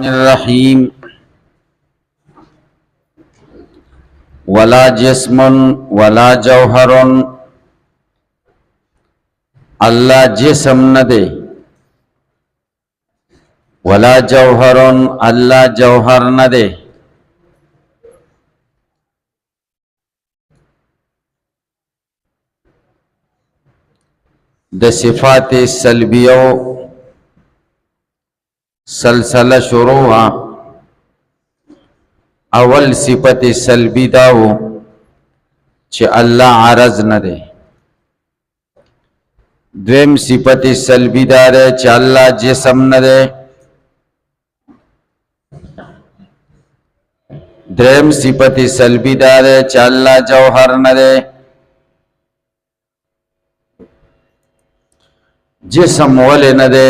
الرحیم ولا جسم ولا جوہر اللہ جسم نہ دے ولا جوہر اللہ جوہر نہ دے د صفات سلبیو سلسلہ شروع اول صفت سلبی داو چه اللہ عرض نہ دے دویم صفت سلبی دارے چه اللہ جسم نہ دے دریم صفت سلبی دارے چه اللہ جوہر نہ دے جسم ولی نہ دے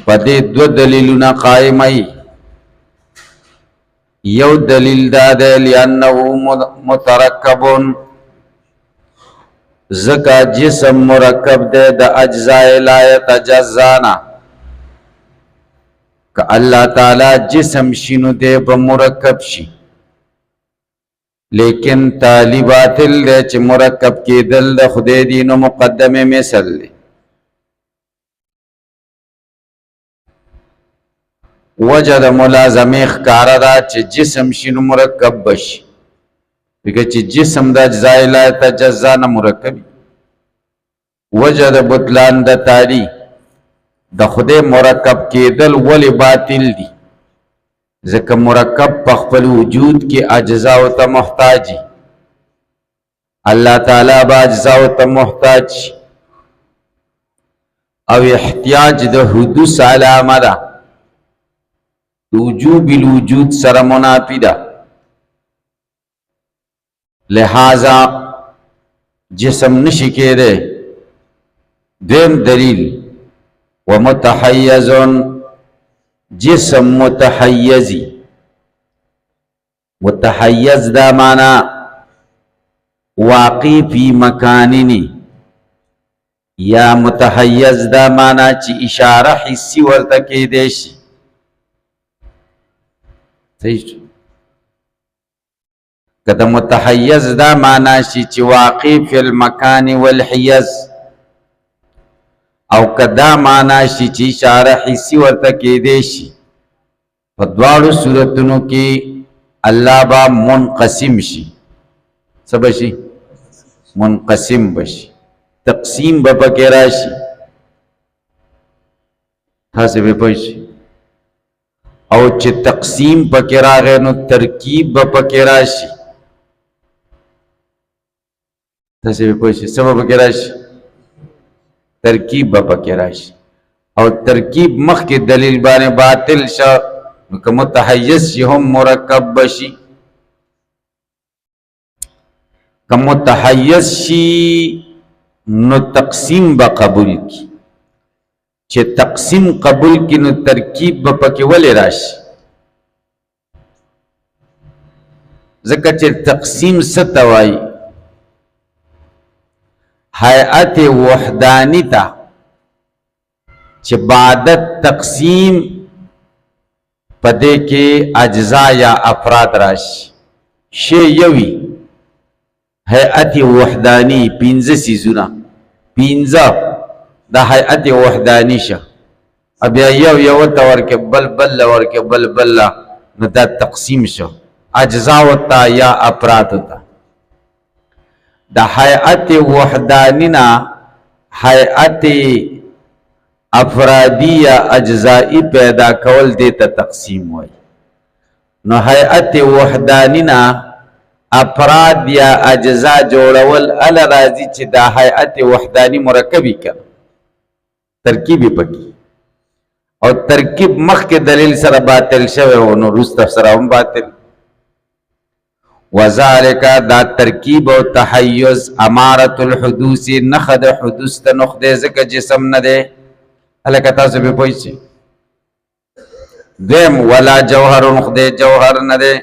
پدې دو دلیلونه قائمای یو دلیل دا ده لأنه مترکب زکا جسم مرکب ده د اجزاء لا يتجزانا که اللہ تعالی جسم شنو ده بمرکب شي لیکن تالی باطل ده چه مرکب کی دل ده خدای دینو مقدم مثل ده وجه د ملازمه ښکاره ده چې جسم شنو مرکب بشي بګه چې جسم د اجزاء لا يتجزا نه مرکب وجه د بطلان د تاری د خدای مرکب کېدل ولی باطل دي ځکه مرکب په خپل وجود کې اجزا او ته محتاج الله تعالی با اجزا او ته محتاج او احتیاج د حدوث علامه ده وجوب الوجود سره منافی ده لہذا جسم نشی کے دے دیم دلیل ومتحیز جسم متحیزی متحیز دا مانا واقع فی مکاننی یا متحیز دا مانا چی اشارہ حسی ورتکی دیشی کده متحیز دا مانا شي چې واقع فی المکان والحیز او کدا مانا شي چې اشاره حسی ورته کېدې شي په دواړو صورتونو کې الله با منقسم شي څه بشي منقسم بشي تقسیم به پکې راشي تاسو به پوه او چې تقسیم پکې راغی نو ترکیب به پکې راشي تاسو به پوه شئ څه به پکې راشي ترکیب به پکې راشي او ترکیب مخکې دلیل باندې باطل شو نو که متحیز شي هم مرکب بشي که متحیز شي نو تقسیم به قبول کی چې تقسیم قبول کی نو ترکیب به پکې ولې راشي ځکه چې تقسیم څه ته وایي هیئت وحدانی ته چې بعد تقسیم په دې کې اجزا یا افراد راشي شی یوي هیئت وحدانی پنځه څیزونه پنځه دا حیعت وحدانی شا اب یو تورک بل ورک بل نو دا تقسیم شو اجزاء تا یا افراد تا دا حیعت وحدانی نا حیعت افرادی یا اجزائی پیدا کول دیتا تقسیم ہوئی نو حیعت وحدانی نا افراد یا اجزاء جوڑول الرازی چی دا حیعت وحدانی مرکبی کر ترکیبی پکی او ترکیب مخ کے دلیل سر باطل شوه و نو رستف سر هم باطل وذالکا دا ترکیب او تحیز امارت الحدوث نخد حدوث تا نخده زکا جسم نده علاکہ تاسو بی پویسی دیم ولا جوہر نخده جوہر نده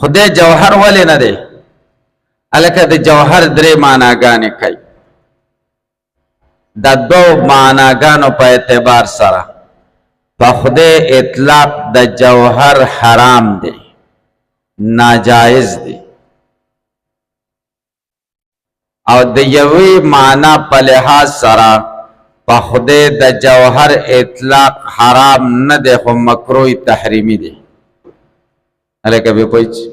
خده جوہر ولی نده علاکہ دا جوہر درے مانا گانے کئی د دو معناګانو په اعتبار سره په خدای اطلاق د جوهر حرام دی، ناجائز دی، او د یوې معنا په لحاظ سره په خدای د جوهر اطلاق حرام نه دی خو مکروه تحریمی دی. الکه به پوهیږئ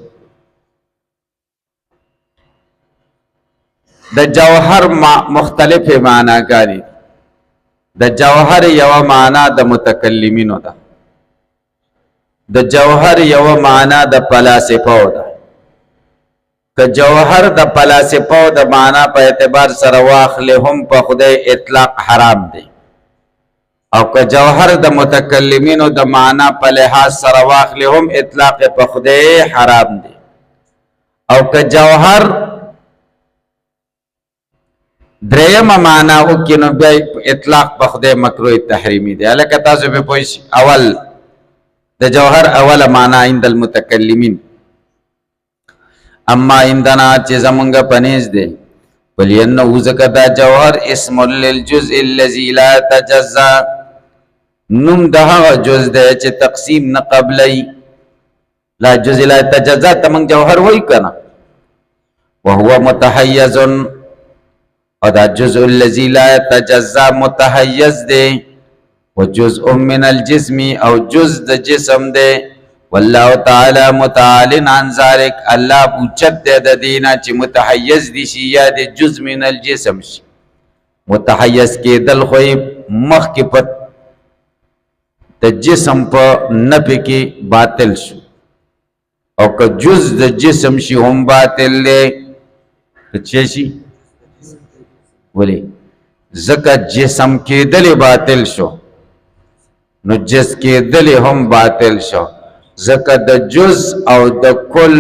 د جوهر مختلف معناګانې. د جوهر یو معنا د متکلمینو ده، د جوهر یو معنا د فلاسفو ده. که جوهر د فلاسفو د معنا په اعتبار سره واخلې هم په خدای اطلاق حرام دی، او که جوهر د متکلمینو د معنا په لحاظ سره واخلې هم اطلاق په خدای حرام دی، او که جوهر دریم معنا وکینو بیا اطلاق په خدای مکروه تحریمی دی. الکه تاسو به پوه شئ اول د جوهر اوله معنا عند المتکلمین، اما عندنا چې زمونږ پنیز دی ولینه وزکه دا جوهر اسم للجزء الذي لا يتجزا، نوم د هغه جز دی چې تقسیم نه قبلی. لا جزء لا يتجزا ته موږ جوهر وایو کنه، وهو متحیز، او دا جزء الذي لا يتجزا متحیز دی، وجزء من الجسم او جزء د جسم دی. والله تعالی متعال عن ذلك، الله اوچت دی د دینا چې متحیز دی شي یا د جزء من الجسم شي. متحیز کېدل خو مخ کې په د جسم په نفي کې باطل شو، او که جزء د جسم شي هم باطل دی. څه شي ولی ځکه جسم کېدل باطل شو نو جز کېدل هم باطل شو، ځکه د جز او د کل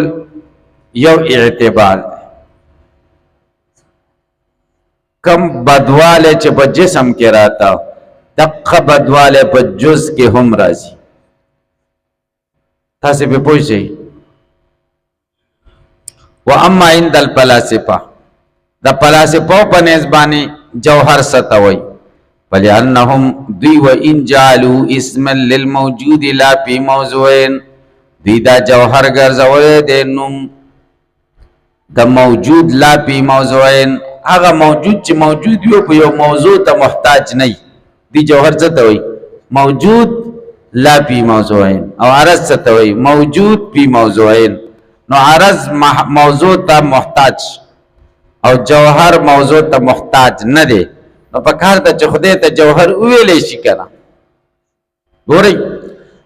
یو اعتبار دی. کم بدواله چې په جسم کې راته دقه بدواله په جز کې هم راځي. تاسو به پوه شئ. و اما عند الفلاسفه، د فلاسفو په نسبانی جوهر ستوي فلانهم دوی و ان جعلوا اسما للموجود لا في موضوعين، دوی دا جوهر ګرځولې د نوم د موجود لا في موضوعين، هغه موجود چې موجود یو په یو موضوع ته محتاج نه دی. جوهر ستوي موجود لا في موضوعين، او عرض ستوي موجود في موضوعين. نو عرض موضوع ته محتاج او جوهر موضوع ته محتاج نه دی. نو په کار ته چې خدای ته جوهر ویلې شي کنه. ګورئ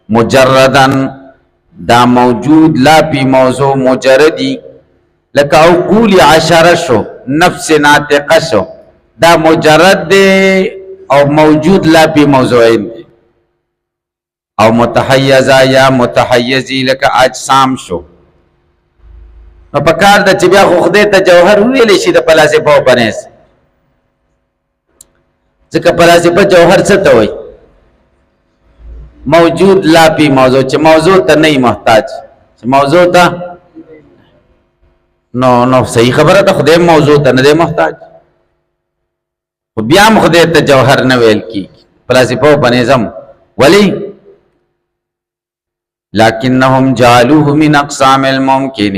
مجردن دا موجود لا پی موضوع مجردی، لکه او قولی عشره شو، نفس ناطقه شو، دا مجرد دی او موجود لا پی موضوعین دی. او متحیزه یا متحیزی لکه اجسام شو. نو په کار ته چې بیا خدای ته جوهر ویلې شي د فلاسفو په نس، ځکه فلاسفه جوهر څه ته وایي؟ موجود لا پی موضوع، چې موضوع ته نه محتاج، چې موضوع ته نو صحیح خبره ده، خدای موضوع ته نه محتاج، خو بیا هم خدای ته جوهر نه ویل کیږي فلاسفه په نظم. ولی لکنهم جعلوه من اقسام الممکن،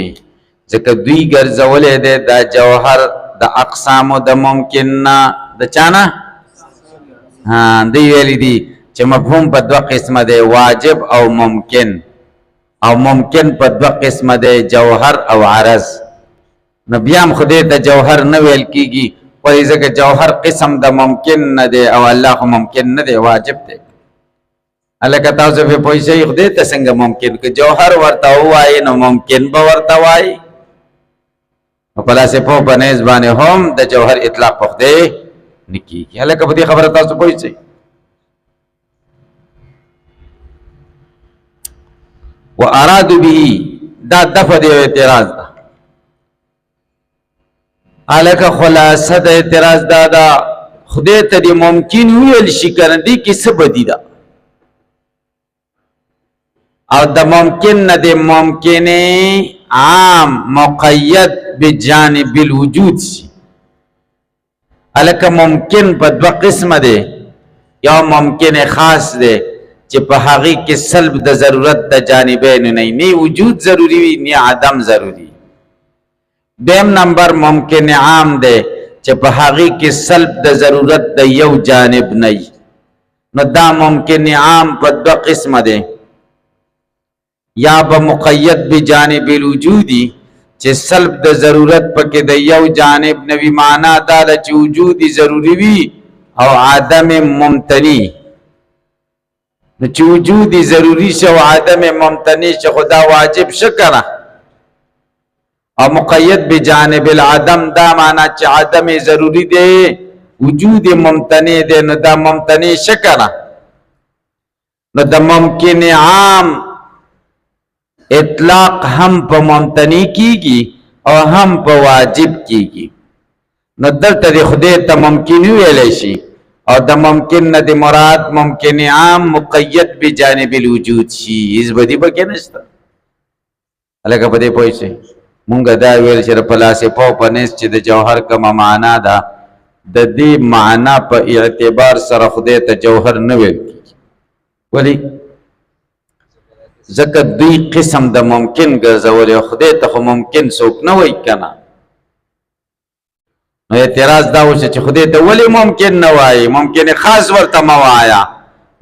ځکه دوی ګرځولې ده دا جوهر د اقسامو د ممکن نه. د چانه دی ویلی دي چې مفهوم په دوه قسمه دی، واجب او ممکن، او ممکن په دوه قسمه دی، جوهر او عرض. نو بیا هم خدای ته جوهر نه ویل کیږي، ولې ځکه جوهر قسم د ممکن نه دی او الله خو ممکن نه دی، واجب دی. الکه تاسو په پوه شئ خدای ته څنګه ممکن، که جوهر ورته وایي نو ممکن به ورته وایي. فلاسفو په نس باندې هم د جوهر اطلاق په خدای نه کیږي. الکه په دې خبره تاسو پوه شئ. و ارادو به دا دفع دی اعتراض ده. الکه خلاصه د اعتراض دا خدای ته دی ممکن ویل شي کنه، دی کې څه بدی ده؟ او د ممکن نه دی ممکن عام مقید بجانب الوجود شي، الکه ممکن په دوه قسمه دی یو ممکن خاص دی چې په هغې کې سلب د ضرورت د جانبین نه وجود ضروری وي نه عدم ضروری. دویم نمبر ممکن عام دی چې په هغې کې سلب د ضرورت د یو جانب نه وي. نو دا ممکن عام په دوه قسمه دی، یا به مقید بجانب الوجودی چې سلب د ضرورت پکې د یو جانب نه وي، معنا دا ده چې وجودی ضروری وي او عدم ممتنی. نو چې وجودی ضروری شه او عدم ممتنی شه خدا واجب شه کنه. او مقید بجانب العدم دا معنا چې عدم ضروری دی وجود ممتنی دی، نو دا ممتنی شه کنه. نو د ممکن عام اطلاق هم په ممتنی کیږي او هم په واجب کیږي. نو دلته د خدای ته ممکن ویلی شي او د ممکن نه د مراد ممکن عام مقید بجانب الوجود شي. هیڅ بدی پکې نشته. هلکه په دې پوه شئ. مونږ دا ویل چې د فلاسفو په نس چې د جوهر کومه معنا ده د دې معنا په اعتبار سره خدای ته جوهر نه ویل کیږي. ولې؟ ځکه دوی قسم د ممکن ګرځولې، خدای ته خو ممکن څوک نه وایي کنه. نو اعتراض دا وشو چې خدای ته ولې ممکن نه وایي؟ ممکن خاص ورته مه وایه،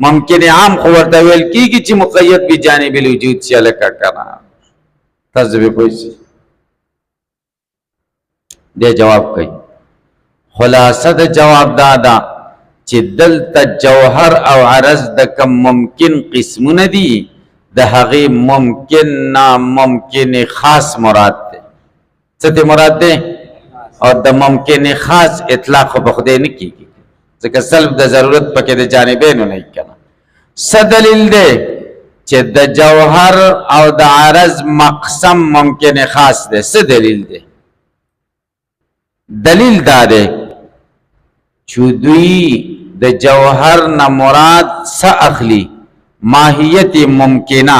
ممکن عام خو ورته ویل کیږي چې مقید بجانب الوجود شي. هلکه کنه تاسو به پوه شئ. دې جواب کوي. خلاصه د جواب دا ده چې دلته جوهر او عرض د کم ممکن قسمونه دي د هغې ممکن ناممکن خاص مراد دی. څه ته مراد دی؟ او د ممکن خاص اطلاق خو په خدای نه کیږي ځکه سلب د ضرورت پکې د جانبینو نه کنه. څه دلیل دی چې د جوهر او د عرض مقسم ممکن خاص دی؟ څه دلیل دی؟ دلیل دا دی چې دوی د جوهر نه مراد څه اخلي؟ ماهیت ممکنه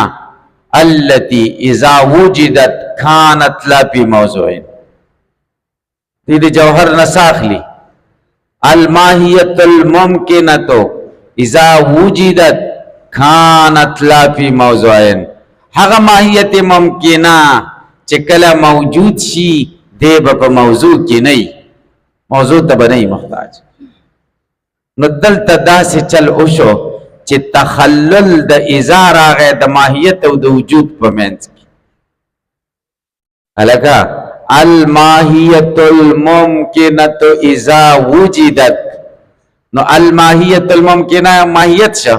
التي اذا وجدت كانت لا في موضوعين. دې جوهر نه څه اخلي؟ الماهیت الممکنه اذا وجدت كانت لا في موضوعين. هغه ماهیت ممکنه چې کله موجود شي دی به په موضوع کې نه وي، موضوع ته به نه وي محتاج. نو دلته داسې چل وشو چې تخلل د اذا راغی د ماهیت او د وجود په منځ کې. هلکه الماهیت الممکنه اذا وجدت، نو الماهیت الممکنه ماهیت شه،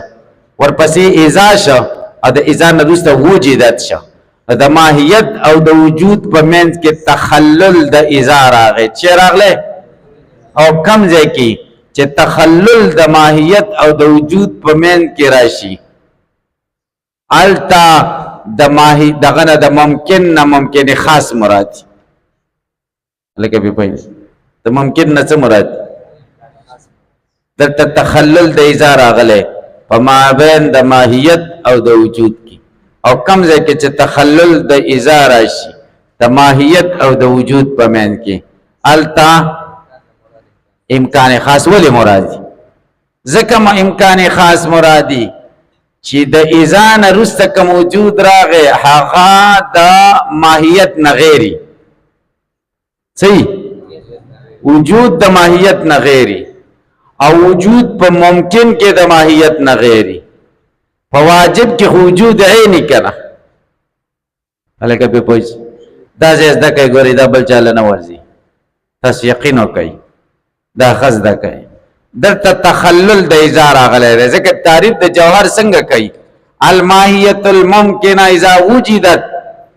ورپسې اذا شه او د اذا نه وروسته وجدت شه. د ماهیت او د وجود په منځ کې تخلل د اذا راغی. چې راغلی او کم ځای کې چې تخلل د ماهیت او د وجود په منځ کې راشي التا د دغه نه د ممکن نه ممکن خاص مراد. لکه به پوه د ممکن نه څه مراد؟ دلته تخلل د اذا راغلی په مابین د ماهیت او د وجود کې، او کم ځای کې چې تخلل د اذا راشي د ماهیت او د وجود په منځ کې التا امکان خاص ولی مرادی؟ ځکه ما امکان خاص مرادی چې د اذا نه وروسته کوم وجود راغی هغه د ماهیت نه غیري. صحیح؟ وجود د ماهیت نه غیري او وجود په ممکن کې د ماهیت نه غیري. په واجب کې وجود عیني کنه. هلکه په پوه دا ځای زده کوي. ګورئ دا بل چاله نه ورځي، تاسو یقین وکئ دا خز ده کوي. دلته تخلل د اذا راغلی دی ځکه تعریف د جوهر څنګه کوي؟ الماهیت الممکنه اذا وجدت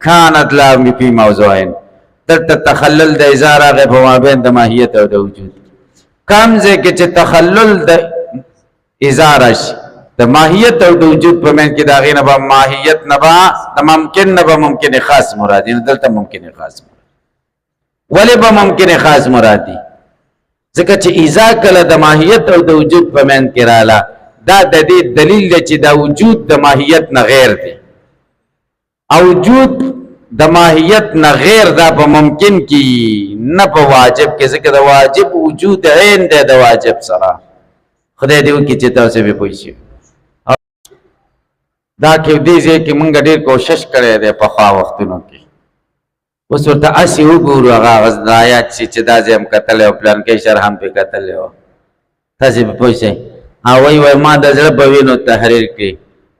كانت لا في موضوعين. دلته تخلل د اذا راغی په مابین د ماهیت او د وجود. کم ځای کې چې تخلل د اذا راشي د ماهیت او د وجود په منځ کې د هغې نه به ماهیت نه به د ممکن نه به ممکن خاص مرادي. نو دلته ممکن خاص مرادي. ولې به ممکن خاص مرادي؟ ځکه چې اذا کله د ماهیت او د وجود په منځ کې رااله دا د دې دلیل دی چې دا وجود د ماهیت نه غیر دی او وجود د ماهیت نه غیر دا په ممکن کی نه په واجب کې، ځکه د واجب وجود عین دی د واجب سره. خدای دې وکړي چې تاسو به پوه شئ. دا کې دې ځای کې مونږ ډېر کوشش کړی دی په خوا وختونو کې. اوس ورته هسې وګورو هغه آیات چې دا ځای هم کتلی او پلانکۍ شرح هم پرې کتلی وه، تاسې به پوه شئ. او وایي ما د زړه په وینو تحریر کړي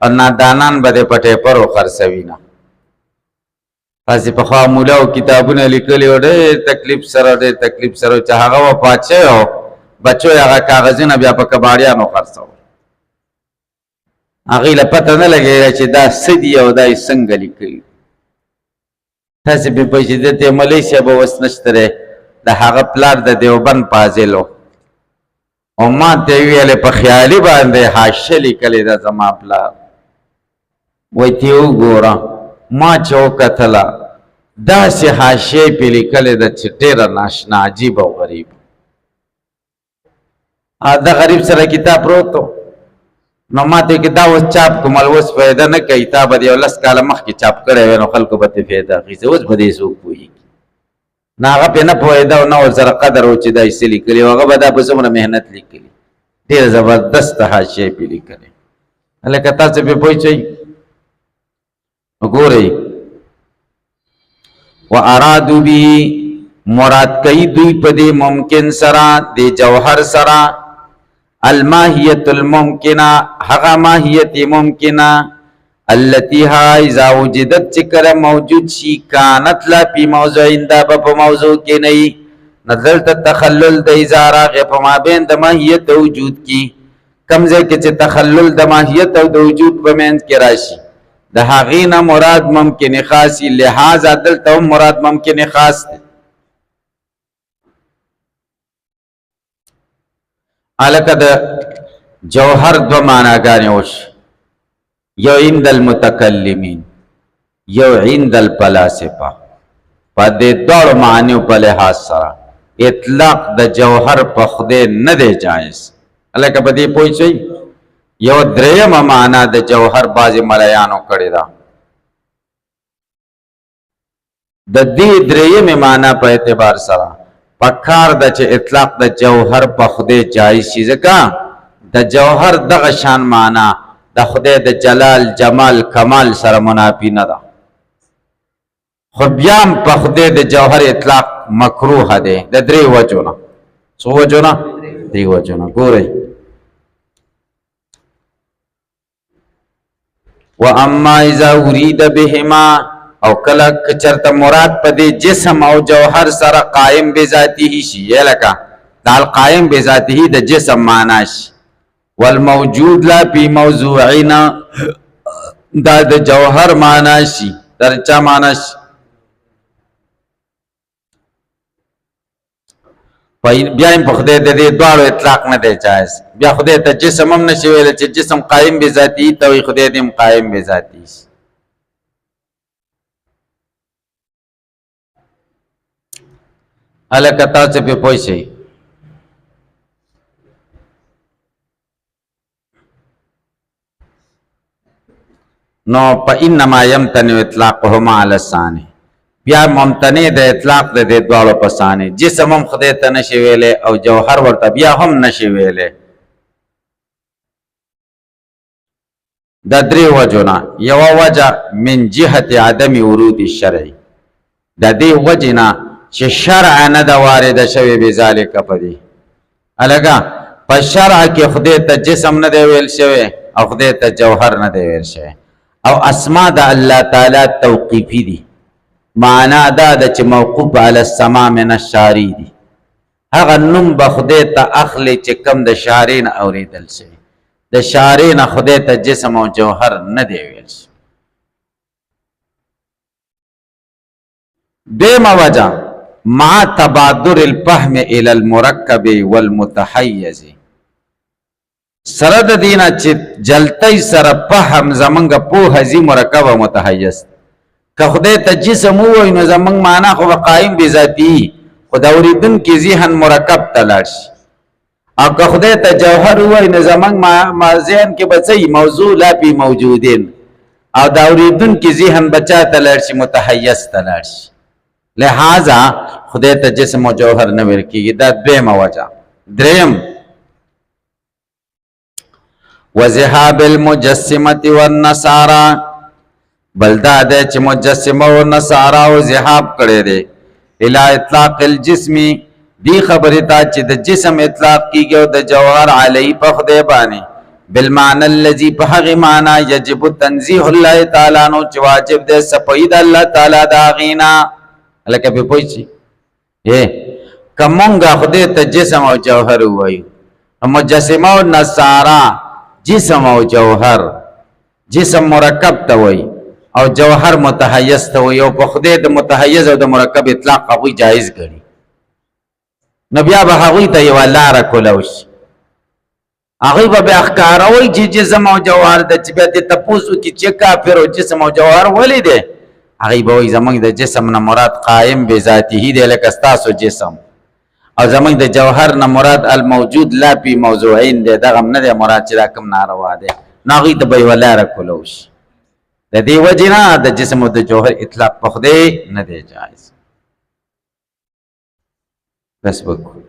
او نادانان به دې په ټیپرو خرڅوي نه. تاسې پخوا مولاو کتابونه لیکلي وو ډېر تکلیف سره چې هغه وفات شوی و، بچو یې هغه کاغذونه بیا په کباړیانو خرڅول. هغې له پته نه لګېده چې دا څه دي او دا یې څنګه لیکلي. تاسې پرې پوه شئ. دلته مولوي صاحب اوس نشته دی، د هغه پلار د دیوبند فاضل و او ما ته یې ویلې په خیالي باندې حاشیه لیکلې ده زما پلار. وایي ته یې وګوره، ما چې وکتله داسې حاشیه یې پرې لیکلې ده چې ډېره ناشنا عجیب او غریب. د غریب سره کتاب پروت و، نو ما ته کې دا اوس چاپ کوم اوس فایده نه کوي، تا به د یو 10 کاله مخکې چاپ کړی وی نو خلکو به ترې فایده اخیستې، اوس به دې څوک پوهېږي. نه هغه پرې نه پوهېده او نه ورسره قدر و چې دا یې څه لیکلي و، هغه به دا په څومره محنت لیکلي، ډېره زبردسته حاشیه یې پرې لیکلې. هلکه تاسو پرې پوه شئ. وګورئ، وارادو به مراد کوي دوی په دې ممکن سره د جوهر سره الماهیت الممکنه، هغه ماهیت ممکنه التي ها اذا وجدت چې کله موجود شي کانت لا فی موضوع دا په موضوع کې نه وي. نظر ته تخلل د اذا راغی په مابین د ماهیت او وجود کې، کوم ځای کې چې تخلل د ماهیت او د وجود په منځ کې راشي د هغې نه مراد ممکن خاصي، لہذا دلته هم مراد ممکن خاص دی. الکه د جوهر دو معناګانې وشي، یو عند المتکلمین یو عند الفلاسفه. په دې دواړو معنیو په لحاظ سره اطلاق د جوهر په خدای نه دی جایز. الکه په دې پوه شئ. یو درېیمه معنا د جوهر بعضې ملایانو کړې ده. د دې درېیمې معنا په اعتبار سره پکار ده چې اطلاق د جوهر په خدای جایز شي، ځکه د جوهر دغه شان معنا د خدای د جلال جمال کمال سره منافي نه ده. خو بیا هم په خدای د جوهر اطلاق مکروه دی د درې وجو نه. څو وجو نه؟ درې وجو نه. ګورئ، واما اذا اريد بهما، او کله چرته مراد په دې جسم او جوهر سره قائم بذاته شي، لکه دا قائم بذاته د جسم معنا شي، والموجود لا فی موضوعنا دا د جوهر معنا شي، درچا معنا شي. بیا هم په خدای د دې دواړو اطلاق نه دی جایز. بیا خدای ته جسم هم نشي ویلی چې جسم قائم بذاته ته وایي، خدای دې هم قائم بذاته شي. هلکه تاسو پرې پوه شئ. نو فإنما يمتنع اطلاقهما على الثاني، بیا ممتنع د اطلاق د دې دواړو په ثاني. جسم هم خدای ته نشي ویلی او جوهر ورته بیا هم نشي ویلی. د درې وجو نه. یوه وجه من جهت عدم ورود الشرع، د دې وجې نه چې شرع نه ده وارده شوې بذالک په دې. هلکه په شرع کې خدای ته جسم نه دی ویل شوی او خدای ته جوهر نه دی ویل شوی، او اسما د الله تعالی توقیفي دي. معنا دا ده چې موقوف علی السماع من الشارع دي. هغه نوم به خدای ته اخلي چې کم د شارع نه اورېدل شوی، د شارع نه خدای ته جسم او جوهر نه دی ویل شوی. دیمه وجه مع تبادر الفهم الى المرکب والمتحیز، سره د دینه چې جلتی سره فهم زمونږ پوهه ځي مرکب او متحیز. که خدای ته جسم ووایي نو زمونږ معنا خو به قایم بذاتي، خو د اورېدونکي ذهن مرکب ته لاړ شي. او که خدای ته جوهر ووایي نو زمونږ ذهن کې به څه موضوع لا فی موجودین، او دا اوریدونکي ذهن بچا ته لاړ شي؟ متحیز ته لاړ شي. لہذا خدای ته جسم او جوهر نه ویل کېږي. دا دویمه وجه. دریم وذهاب المجسمة والنصارى، بل دا دی چې مجسمه او نصارا او ذهاب کړی دی الى اطلاق الجسم، دی خبرې ته چې د جسم اطلاق کیږي او د جوهر علی په خدای باندې بالمعنى الذي په هغه معنی یجب تنزیه الله تعالی نو چې واجب دی صفید الله تعالی دا غینا. لکه په پوه شي کومه خدای ته جسم او جوهر وایي، مجسمه او نصارا جسم او جوهر، جسم مرکب ته وایي او جوهر متحیز ته وایي، او په خدای د متحیز او د مرکب اطلاق هغوی جایز ګڼي. نو بیا به هغوی ته یوه لاره کولی شي، هغوی به بیا ښکاروي چې جسم او جوهر ده. چې بیا دې تپوس وکړي چې کافر او جسم او جوهر ولې دی، هغوی به وایي زموږ د جسم نه مراد قایم بذاته دی لکه ستاسو جسم، او زموږ د جوهر نه مراد الموجود لا فی موضوعین دی، دغه نه دی مراد چې دا کوم ناروا دی. نو هغوی ته به یوه لاره کولی شي. د دې وجې نه د جسم او د جوهر اطلاق په خدای نه دی جایز. بس وکړو.